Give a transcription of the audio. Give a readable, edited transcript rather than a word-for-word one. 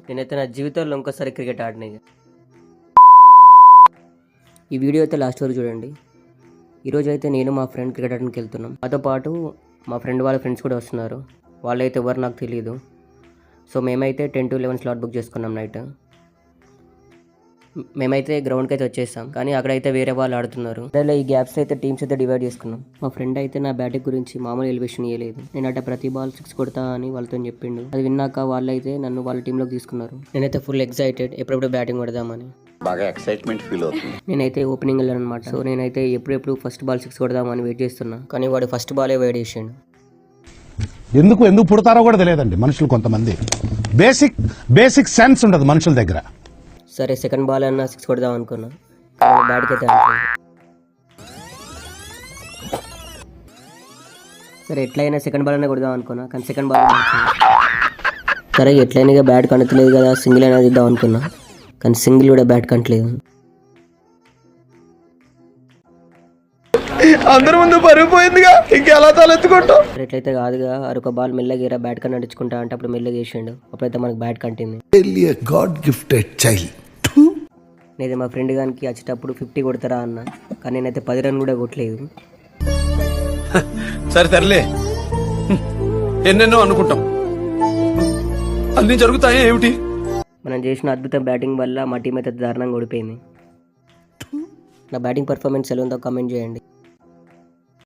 నేనైతే నా జీవితంలో ఇంకోసారి క్రికెట్ ఆడినాయి. ఈ వీడియో అయితే లాస్ట్ వరకు చూడండి. ఈరోజు అయితే నేను మా ఫ్రెండ్ క్రికెట్ ఆడడానికి వెళ్తున్నాం. మాతో పాటు మా ఫ్రెండ్ వాళ్ళ ఫ్రెండ్స్ కూడా వస్తున్నారు. వాళ్ళైతే ఎవరు నాకు తెలియదు. సో మేమైతే 10 to 11 స్లాట్ బుక్ చేసుకున్నాం నైట్. మేమైతే గ్రౌండ్కి అయితే వచ్చేసాం, కానీ అక్కడైతే వేరే వాళ్ళు ఆడుతున్నారు. అలా ఈ గ్యాప్స్ అయితే టీమ్స్ అయితే డివైడ్ చేసుకున్నాం. మా ఫ్రెండ్ అయితే నా బ్యాటింగ్ గురించి మామూలు ఎలివేషన్ ఇవ్వలేదు. నేను అట్లా ప్రతి బాల్ 6 కొడతా అని వాళ్ళతో చెప్పిండు. అది విన్నాక వాళ్ళైతే నన్ను వాళ్ళ టీంలోకి తీసుకున్నారు. నేనైతే ఫుల్ ఎక్సైటెడ్, ఎప్పుడెప్పుడు బ్యాటింగ్ కొడదామని. బాగా ఎక్సైట్మెంట్ ఫీల్ అవుతుంది. నేనైతే ఓపెనింగ్ వెళ్ళాను అనమాట. సో నేనైతే ఎప్పుడెప్పుడు ఫస్ట్ బాల్ 6 కొడదామని వెయిట్ చేస్తున్నా, కానీ వాడు ఫస్ట్ బాలే వెయిట్ చేసిండు. ఎందుకు పుడతారో కూడా తెలియదండి మనుషులు. కొంతమంది బేసిక్ సెన్స్ ఉండదు మనుషుల దగ్గర. సరే సెకండ్ బాల్ అన్నా 6 కొడదాం అనుకున్నా, కానీ బ్యాట్కి అయితే అనుకున్నా. సరే ఎట్లయినా సెకండ్ బాల్ అయినా కొడదాం అనుకున్నా, కానీ సెకండ్ బాల్ సరే ఎట్లయినా బ్యాట్ కంటలేదు కదా, సింగిల్ అయినా ఇద్దాం అనుకున్నా, కానీ సింగిల్ కూడా బ్యాట్ కంటలేదు. అందరి ముందు పరిగిపోయిందిగా, ఇంకెలా తలెత్తుకుంటాం. ఎట్లయితే కాదుగా, ఒక బాల్ మెల్లగా బ్యాట్ కన్నా నడుచుకుంటా అంటే అప్పుడు మెల్లగా వేసిండు. అప్పుడైతే మనకు బ్యాట్ కంటింది. నేనైతే మా ఫ్రెండ్ గానికి వచ్చేటప్పుడు 50 కొడతారా అన్న, కానీ నేనైతే 10 రన్ కూడా కొట్టలేదు. సరే తరలే, ఎన్నెన్నో అనుకుంటాం, అన్ని జరుగుతాయా ఏమిటి? మనం చేసిన అద్భుత బ్యాటింగ్ వల్ల మా టీం అయితే దారుణంగా ఓడిపోయింది. నా బ్యాటింగ్ పర్ఫార్మెన్స్ ఎలా ఉందో కామెంట్ చేయండి.